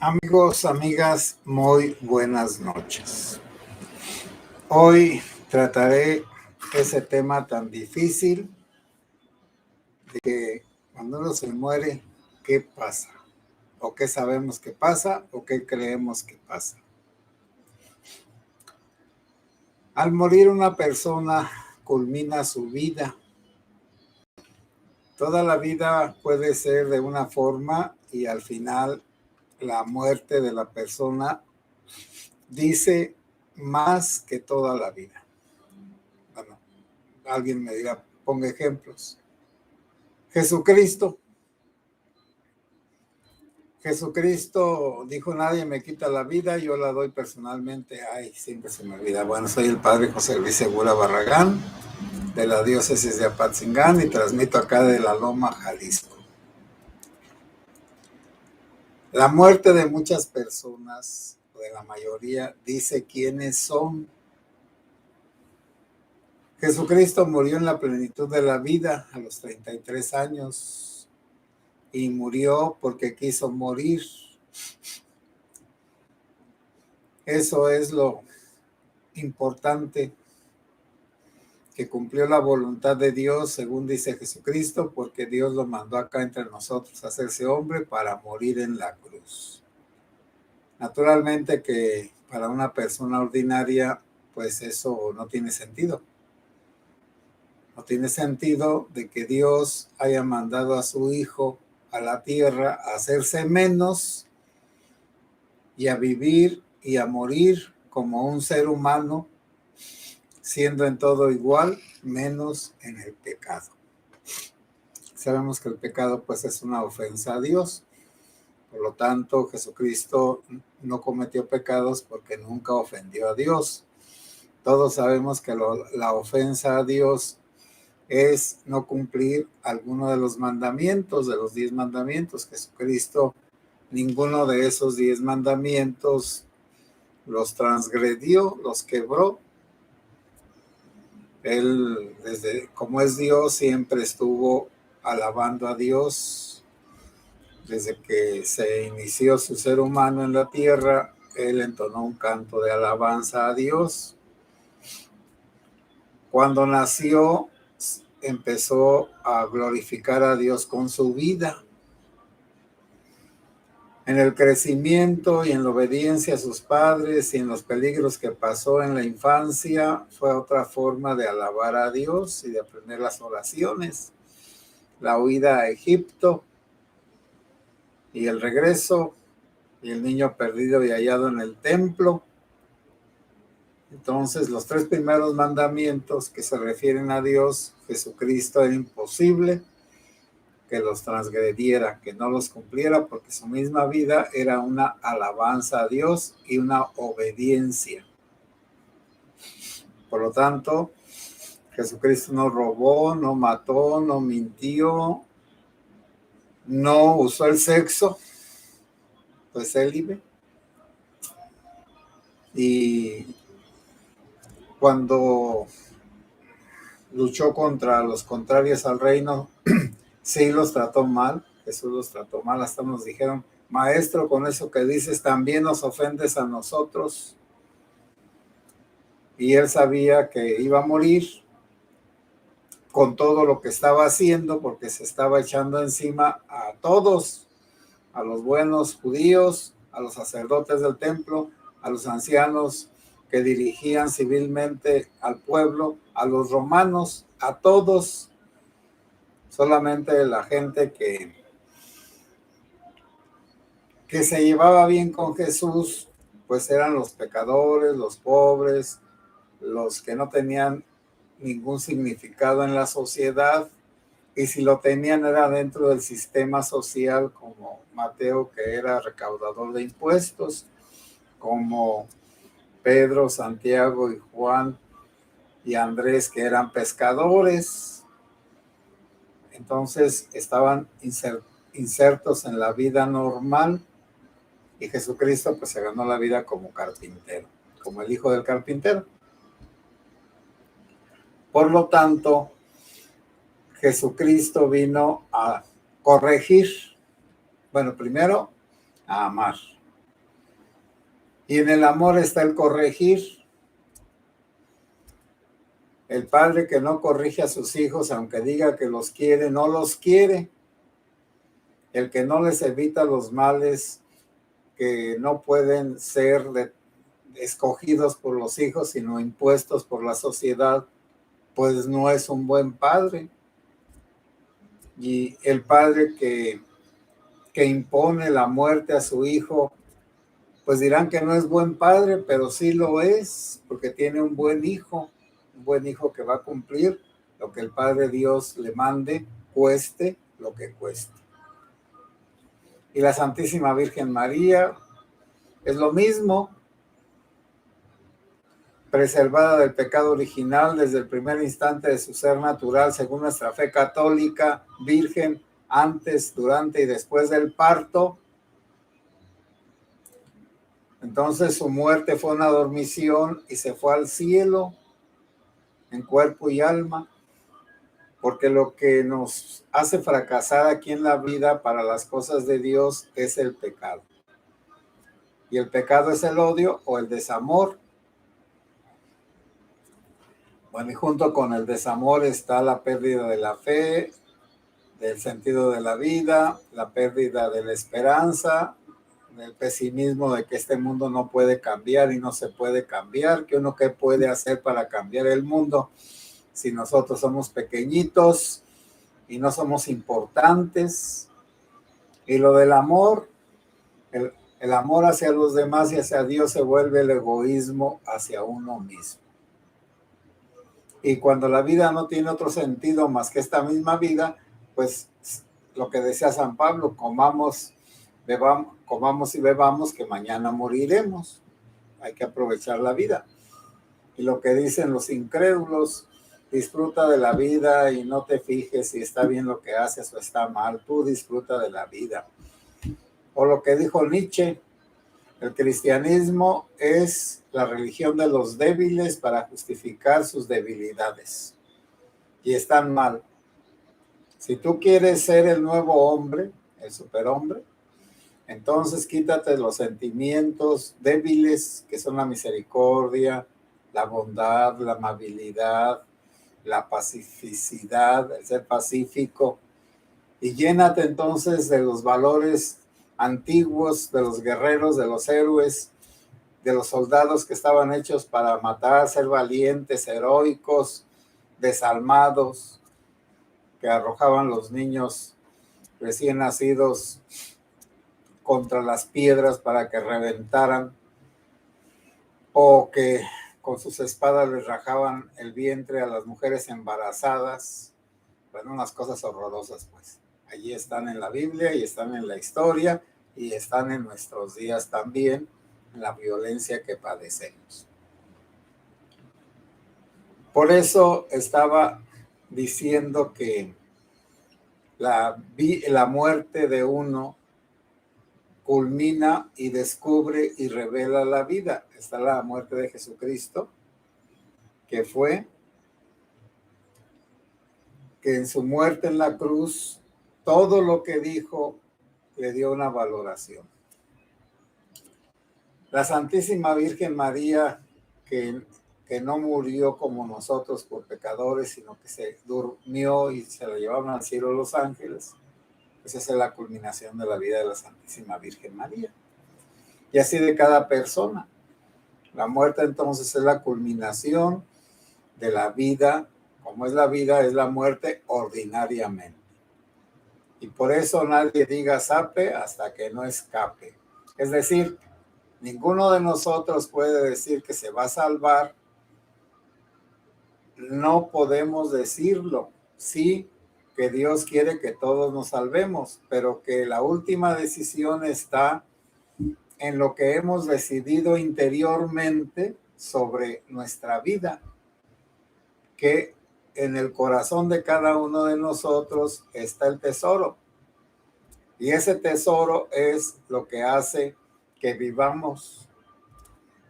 Amigos, amigas, muy buenas noches. Hoy trataré ese tema tan difícil de que cuando uno se muere, ¿qué pasa? ¿O qué sabemos que pasa? ¿O qué creemos que pasa? Al morir una persona, culmina su vida. Toda la vida puede ser de una forma y al final la muerte de la persona dice más que toda la vida. Bueno, alguien me dirá, ponga ejemplos. Jesucristo dijo, nadie me quita la vida, yo la doy personalmente. Ay, siempre se me olvida. Bueno, soy el padre José Luis Segura Barragán, de la diócesis de Apatzingán, y transmito acá de La Loma, Jalisco. La muerte de muchas personas, de la mayoría, dice quiénes son. Jesucristo murió en la plenitud de la vida a los 33 años y murió porque quiso morir. Eso es lo importante, que cumplió la voluntad de Dios, según dice Jesucristo, porque Dios lo mandó acá entre nosotros a hacerse hombre para morir en la cruz. Naturalmente que para una persona ordinaria, pues eso no tiene sentido. No tiene sentido de que Dios haya mandado a su Hijo a la tierra a hacerse menos y a vivir y a morir como un ser humano, siendo en todo igual, menos en el pecado. Sabemos que el pecado pues es una ofensa a Dios. Por lo tanto, Jesucristo no cometió pecados porque nunca ofendió a Dios. Todos sabemos que la ofensa a Dios es no cumplir alguno de los mandamientos, de los 10 mandamientos. Jesucristo, ninguno de esos 10 mandamientos los transgredió, los quebró. Él, como es Dios, siempre estuvo alabando a Dios. Desde que se inició su ser humano en la tierra, él entonó un canto de alabanza a Dios. Cuando nació, empezó a glorificar a Dios con su vida. En el crecimiento y en la obediencia a sus padres y en los peligros que pasó en la infancia, fue otra forma de alabar a Dios y de aprender las oraciones. La huida a Egipto y el regreso, y el niño perdido y hallado en el templo. Entonces, los 3 primeros mandamientos que se refieren a Dios, Jesucristo, era imposible que los transgrediera, que no los cumpliera, porque su misma vida era una alabanza a Dios y una obediencia. Por lo tanto, Jesucristo no robó, no mató, no mintió, no usó el sexo, pues célibe. Y cuando luchó contra los contrarios al reino, sí los trató mal. Jesús los trató mal, hasta nos dijeron, maestro, con eso que dices también nos ofendes a nosotros. Y él sabía que iba a morir con todo lo que estaba haciendo, porque se estaba echando encima a todos, a los buenos judíos, a los sacerdotes del templo, a los ancianos que dirigían civilmente al pueblo, a los romanos, a todos. Solamente la gente que se llevaba bien con Jesús, pues eran los pecadores, los pobres, los que no tenían ningún significado en la sociedad, y si lo tenían era dentro del sistema social, como Mateo, que era recaudador de impuestos, como Pedro, Santiago y Juan y Andrés, que eran pescadores. Entonces estaban insertos en la vida normal, y Jesucristo pues se ganó la vida como carpintero, como el hijo del carpintero. Por lo tanto, Jesucristo vino a corregir, bueno, primero a amar, Y en el amor está el corregir. El padre que no corrige a sus hijos, aunque diga que los quiere, no los quiere. El que no les evita los males que no pueden ser escogidos por los hijos, sino impuestos por la sociedad, pues no es un buen padre. Y el padre que impone la muerte a su hijo, pues dirán que no es buen padre, pero sí lo es, porque tiene un buen hijo que va a cumplir lo que el Padre Dios le mande, cueste lo que cueste. Y la Santísima Virgen María es lo mismo, preservada del pecado original desde el primer instante de su ser natural, según nuestra fe católica, virgen antes, durante y después del parto. Entonces su muerte fue una dormición y se fue al cielo en cuerpo y alma, porque lo que nos hace fracasar aquí en la vida para las cosas de Dios es el pecado. Y el pecado es el odio o el desamor. Bueno, y junto con el desamor está la pérdida de la fe, del sentido de la vida, la pérdida de la esperanza, el pesimismo de que este mundo no puede cambiar y no se puede cambiar, que uno qué puede hacer para cambiar el mundo si nosotros somos pequeñitos y no somos importantes. Y lo del amor, el amor hacia los demás y hacia Dios se vuelve el egoísmo hacia uno mismo. Y cuando la vida no tiene otro sentido más que esta misma vida, pues lo que decía San Pablo, comamos y bebamos que mañana moriremos. Hay que aprovechar la vida. Y lo que dicen los incrédulos, disfruta de la vida y no te fijes si está bien lo que haces o está mal. Tú disfruta de la vida. O lo que dijo Nietzsche, el cristianismo es la religión de los débiles para justificar sus debilidades. Y están mal. Si tú quieres ser el nuevo hombre, el superhombre, entonces quítate los sentimientos débiles que son la misericordia, la bondad, la amabilidad, la pacificidad, el ser pacífico, y llénate entonces de los valores antiguos, de los guerreros, de los héroes, de los soldados que estaban hechos para matar, ser valientes, heroicos, desalmados, que arrojaban los niños recién nacidos contra las piedras para que reventaran, o que con sus espadas les rajaban el vientre a las mujeres embarazadas. Bueno, unas cosas horrorosas, pues. Allí están en la Biblia y están en la historia y están en nuestros días también, en la violencia que padecemos. Por eso estaba diciendo que la muerte de uno culmina y descubre y revela la vida. Está la muerte de Jesucristo, que fue que en su muerte en la cruz, todo lo que dijo le dio una valoración. La Santísima Virgen María, que no murió como nosotros por pecadores, sino que se durmió y se la llevaron al cielo los ángeles, pues esa es la culminación de la vida de la Santísima Virgen María. Y así de cada persona. La muerte entonces es la culminación de la vida. Como es la muerte ordinariamente. Y por eso nadie diga sape hasta que no escape. Es decir, ninguno de nosotros puede decir que se va a salvar. No podemos decirlo. Sí, que Dios quiere que todos nos salvemos, pero que la última decisión está en lo que hemos decidido interiormente sobre nuestra vida, que en el corazón de cada uno de nosotros está el tesoro. Y ese tesoro es lo que hace que vivamos.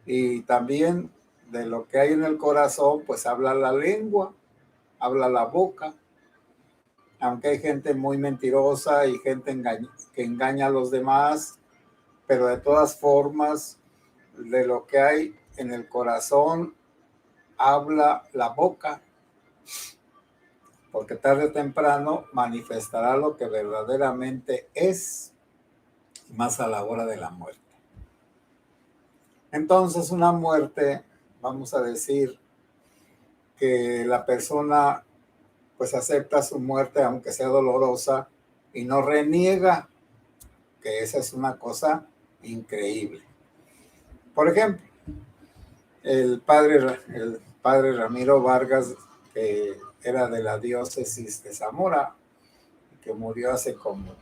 Y también de lo que hay en el corazón, pues habla la lengua, habla la boca. Aunque hay gente muy mentirosa y gente que engaña a los demás, pero de todas formas de lo que hay en el corazón habla la boca, porque tarde o temprano manifestará lo que verdaderamente es, más a la hora de la muerte. Entonces, una muerte, vamos a decir que la persona pues acepta su muerte aunque sea dolorosa y no reniega, que esa es una cosa increíble. Por ejemplo, el padre Ramiro Vargas, que era de la diócesis de Zamora, que murió hace como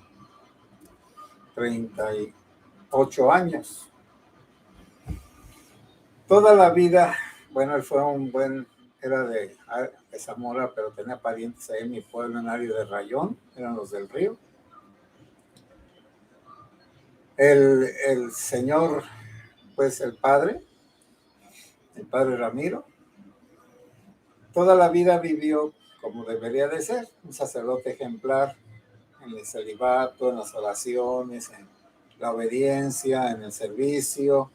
38 años. Toda la vida, bueno, él fue era de Zamora, pero tenía parientes ahí en mi pueblo, en área de Rayón, eran los del Río. El señor, pues el padre Ramiro, toda la vida vivió como debería de ser, un sacerdote ejemplar en el celibato, en las oraciones, en la obediencia, en el servicio.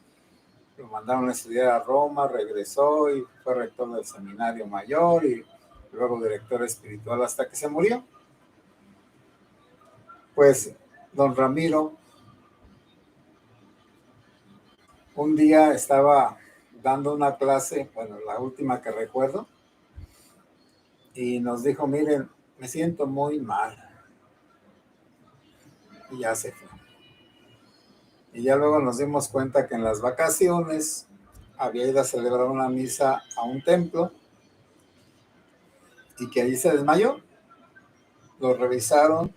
Lo mandaron a estudiar a Roma, regresó y fue rector del seminario mayor y luego director espiritual hasta que se murió. Pues don Ramiro un día estaba dando una clase, bueno, la última que recuerdo, y nos dijo, miren, me siento muy mal. Y ya se fue. Y ya luego nos dimos cuenta que en las vacaciones había ido a celebrar una misa a un templo y que allí se desmayó. Lo revisaron,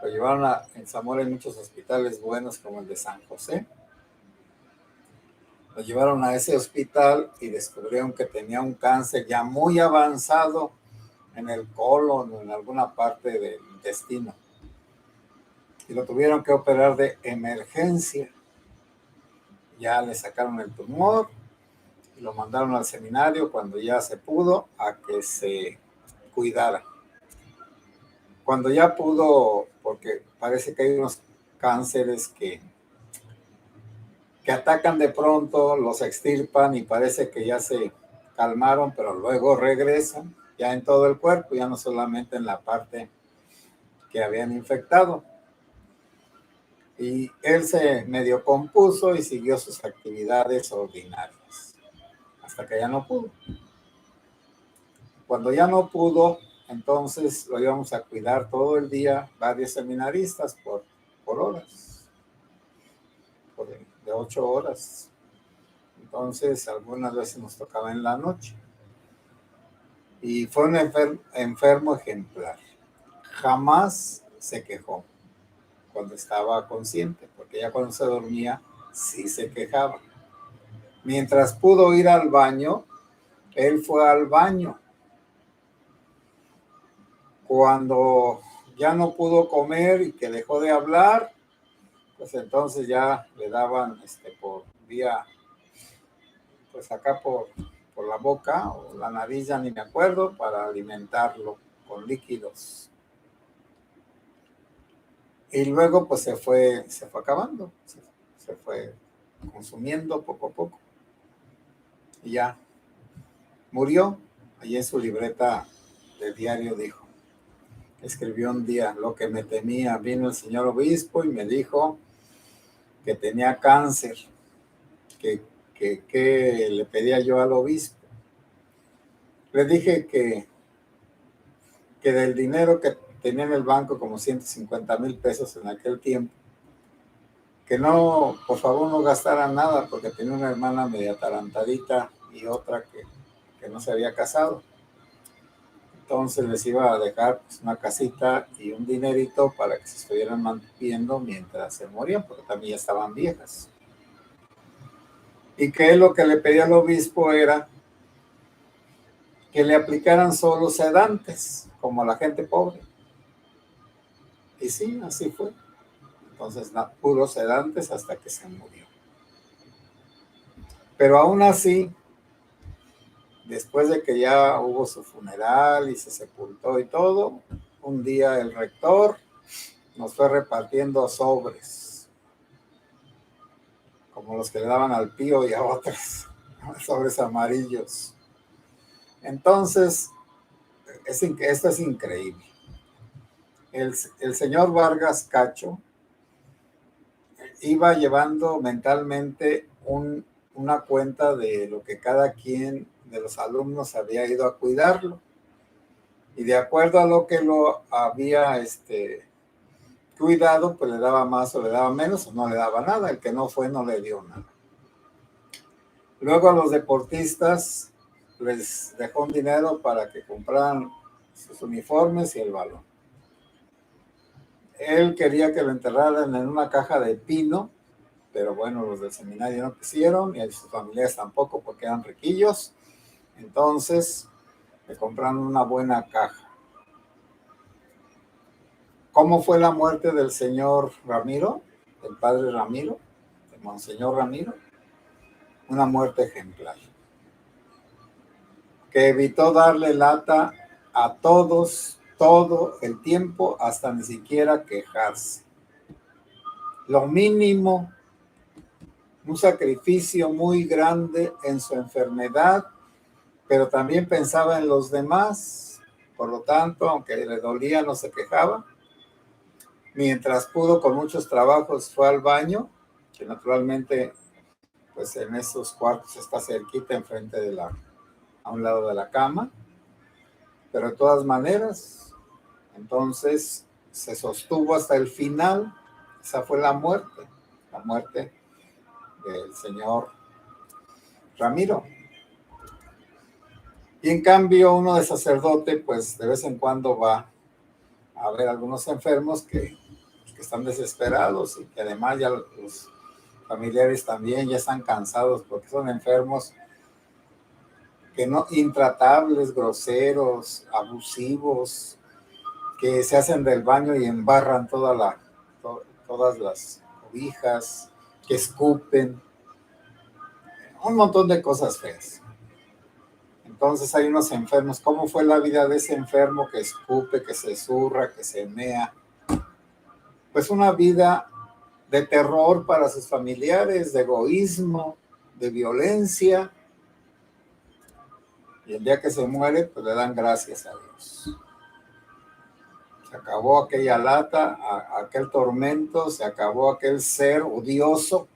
lo llevaron en Zamora hay muchos hospitales buenos como el de San José. Lo llevaron a ese hospital y descubrieron que tenía un cáncer ya muy avanzado en el colon o en alguna parte del intestino. Y lo tuvieron que operar de emergencia. Ya le sacaron el tumor y lo mandaron al seminario cuando ya se pudo a que se cuidara. Cuando ya pudo, porque parece que hay unos cánceres que atacan de pronto, los extirpan y parece que ya se calmaron, pero luego regresan ya en todo el cuerpo, ya no solamente en la parte que habían infectado. Y él se medio compuso y siguió sus actividades ordinarias hasta que ya no pudo. Cuando ya no pudo, entonces lo íbamos a cuidar todo el día varios seminaristas por horas, de 8 horas. Entonces algunas veces nos tocaba en la noche. Y fue un enfermo ejemplar. Jamás se quejó cuando estaba consciente, porque ya cuando se dormía sí se quejaba. Mientras pudo ir al baño, él fue al baño. Cuando ya no pudo comer y que dejó de hablar, pues entonces ya le daban por vía, pues acá por la boca o la nariz, ya ni me acuerdo, para alimentarlo con líquidos. Y luego pues se fue acabando, se fue consumiendo poco a poco. Y ya murió. Allí en su libreta de diario dijo, escribió un día, lo que me temía, vino el señor obispo y me dijo que tenía cáncer, que le pedía yo al obispo. Le dije que del dinero que tenía en el banco, como 150,000 pesos en aquel tiempo, que no, por favor no gastara nada, porque tenía una hermana media atarantadita y otra que no se había casado. Entonces les iba a dejar pues una casita y un dinerito para que se estuvieran manteniendo mientras se morían, porque también ya estaban viejas. Y que lo que le pedía al obispo era que le aplicaran solo sedantes, como a la gente pobre. Y sí, así fue. Entonces, puros sedantes hasta que se murió. Pero aún así, después de que ya hubo su funeral y se sepultó y todo, un día el rector nos fue repartiendo sobres. como los que le daban al Pío y a otros, sobres amarillos. Entonces, esto es increíble. El señor Vargas Cacho iba llevando mentalmente una cuenta de lo que cada quien de los alumnos había ido a cuidarlo. Y de acuerdo a lo que lo había cuidado, pues le daba más o le daba menos o no le daba nada. El que no fue no le dio nada. Luego a los deportistas les dejó un dinero para que compraran sus uniformes y el balón. Él quería que lo enterraran en una caja de pino, pero bueno, los del seminario no quisieron y sus familiares tampoco porque eran riquillos. Entonces le compraron una buena caja. ¿Cómo fue la muerte del señor Ramiro, del padre Ramiro, del monseñor Ramiro? Una muerte ejemplar, que evitó darle lata a todos todo el tiempo, hasta ni siquiera quejarse. Lo mínimo, un sacrificio muy grande en su enfermedad, pero también pensaba en los demás. Por lo tanto, aunque le dolía, no se quejaba. Mientras pudo, con muchos trabajos, fue al baño, que naturalmente, pues en esos cuartos está cerquita, enfrente de a un lado de la cama. Pero de todas maneras, entonces se sostuvo hasta el final. Esa fue la muerte del señor Ramiro. Y en cambio, uno de sacerdote, pues de vez en cuando va a ver a algunos enfermos que están desesperados y que además ya los familiares también ya están cansados porque son enfermos que no, intratables, groseros, abusivos, que se hacen del baño y embarran todas las cobijas, que escupen, un montón de cosas feas. Entonces hay unos enfermos. ¿Cómo fue la vida de ese enfermo que escupe, que se zurra, que se mea? Pues una vida de terror para sus familiares, de egoísmo, de violencia. Y el día que se muere, pues le dan gracias a Dios. Se acabó aquella lata, aquel tormento, se acabó aquel ser odioso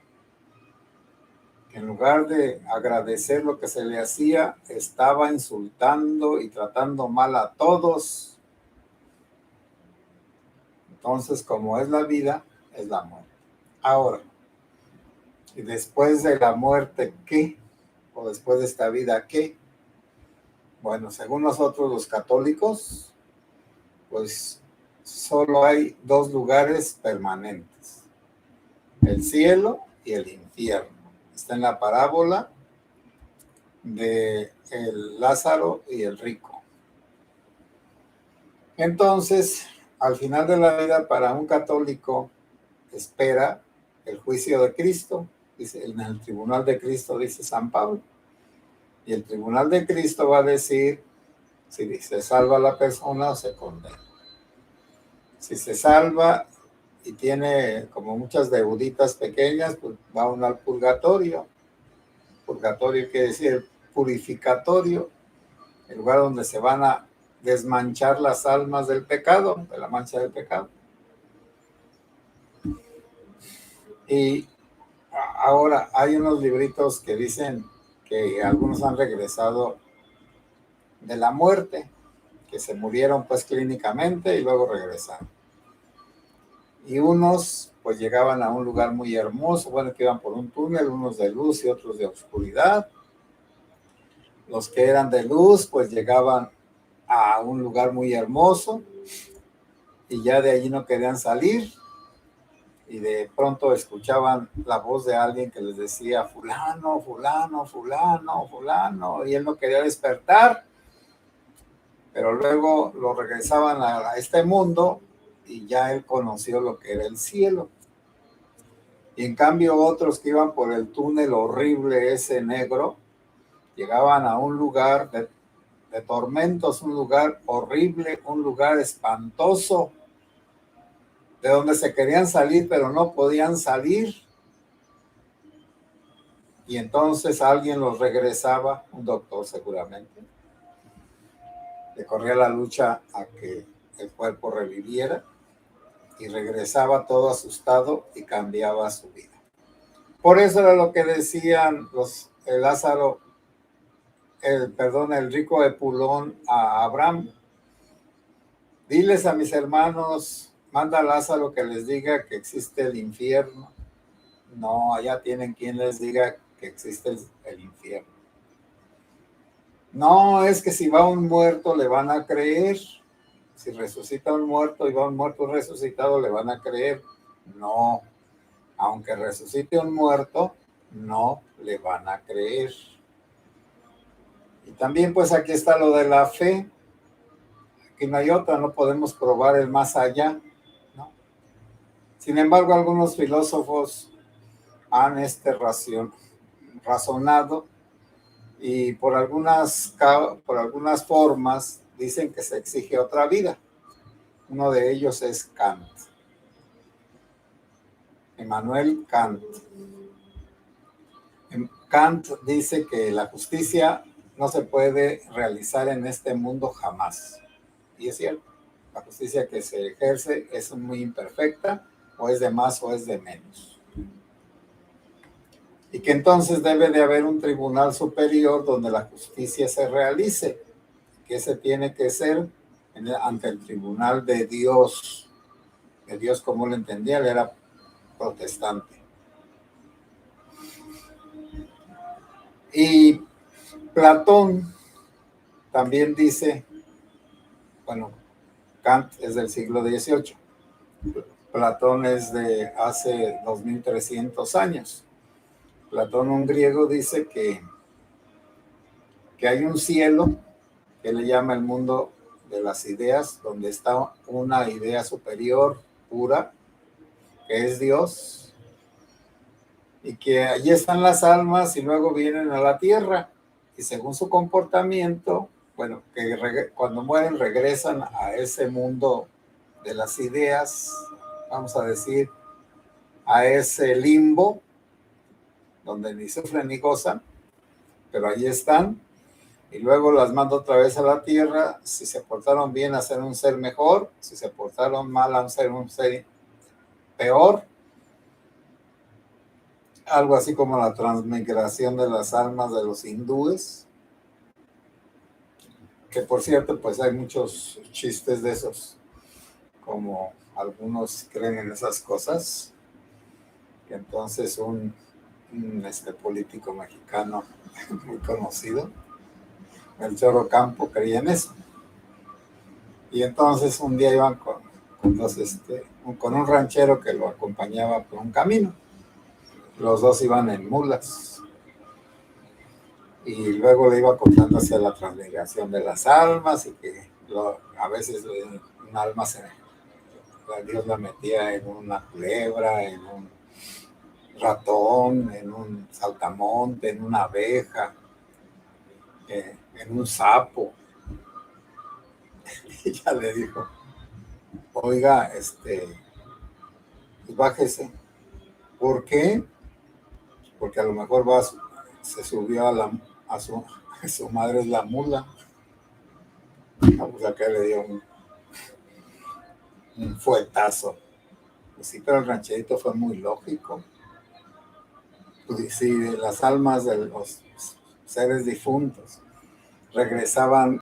que en lugar de agradecer lo que se le hacía, estaba insultando y tratando mal a todos. Entonces, como es la vida, es la muerte. Ahora, ¿y después de la muerte qué? ¿O después de esta vida qué? Bueno, según nosotros los católicos, pues solo hay dos lugares permanentes, el cielo y el infierno. Está en la parábola de el Lázaro y el rico. Entonces, al final de la vida, para un católico, espera el juicio de Cristo, dice, en el tribunal de Cristo, dice San Pablo. Y el tribunal de Cristo va a decir si se salva la persona o se condena. Si se salva y tiene como muchas deuditas pequeñas, pues va uno al purgatorio. Purgatorio quiere decir purificatorio, el lugar donde se van a desmanchar las almas del pecado, de la mancha del pecado. Y ahora hay unos libritos que dicen que algunos han regresado de la muerte, que se murieron pues clínicamente y luego regresaron. Y unos pues llegaban a un lugar muy hermoso, bueno, que iban por un túnel, unos de luz y otros de oscuridad. Los que eran de luz pues llegaban a un lugar muy hermoso y ya de allí no querían salir, y de pronto escuchaban la voz de alguien que les decía fulano, fulano, fulano, fulano, y él no quería despertar, pero luego lo regresaban a este mundo y ya él conoció lo que era el cielo. Y en cambio otros que iban por el túnel horrible ese negro, llegaban a un lugar de tormentos, un lugar horrible, un lugar espantoso, de donde se querían salir pero no podían salir. y entonces alguien los regresaba, un doctor seguramente, le corría la lucha a que el cuerpo reviviera y regresaba todo asustado y cambiaba su vida. Por eso era lo que decían el Lázaro, el rico Epulón a Abraham: diles a mis hermanos, manda a Lázaro que les diga que existe el infierno. No, allá tienen quien les diga que existe el infierno. No, es que si va un muerto le van a creer. Si resucita un muerto y va un muerto resucitado le van a creer. No, aunque resucite un muerto, no le van a creer. Y también pues aquí está lo de la fe. Aquí no hay otra, no podemos probar el más allá, ¿no? Sin embargo, algunos filósofos han razonado y por algunas formas dicen que se exige otra vida. Uno de ellos es Kant, Immanuel Kant. Kant dice que la justicia no se puede realizar en este mundo jamás. Y es cierto, la justicia que se ejerce es muy imperfecta, o es de más o es de menos. Y que entonces debe de haber un tribunal superior donde la justicia se realice, que ese tiene que ser ante el tribunal de Dios. De Dios, como lo entendía, él era protestante. Y Platón también dice, bueno, Kant es del siglo XVIII, Platón es de hace 2300 años. Platón, un griego, dice que hay un cielo que le llama el mundo de las ideas, donde está una idea superior, pura, que es Dios, y que allí están las almas y luego vienen a la tierra, y según su comportamiento, bueno, que cuando mueren regresan a ese mundo de las ideas, vamos a decir, a ese limbo, donde ni sufren ni gozan, pero allí están, y luego las mando otra vez a la tierra. Si se portaron bien, a ser un ser mejor; si se portaron mal, a ser un ser peor. Algo así como la transmigración de las almas de los hindúes, que por cierto, pues hay muchos chistes de esos, como algunos creen en esas cosas, que entonces un político mexicano muy conocido, Melchor Ocampo, creía en eso. Y entonces un día iban con un ranchero que lo acompañaba por un camino. Los dos iban en mulas. Y luego le iba contando hacia la transmigración de las almas, y que a veces un alma Dios la metía en una culebra, en un ratón, en un saltamonte, en una abeja, en un sapo. Y ya le dijo: oiga, pues bájese. ¿Por qué? Porque a lo mejor se subió a su madre, es la mula. Pues acá le dio un fuetazo. Pues sí, pero el rancherito fue muy lógico. Pues sí, las almas de los seres difuntos regresaban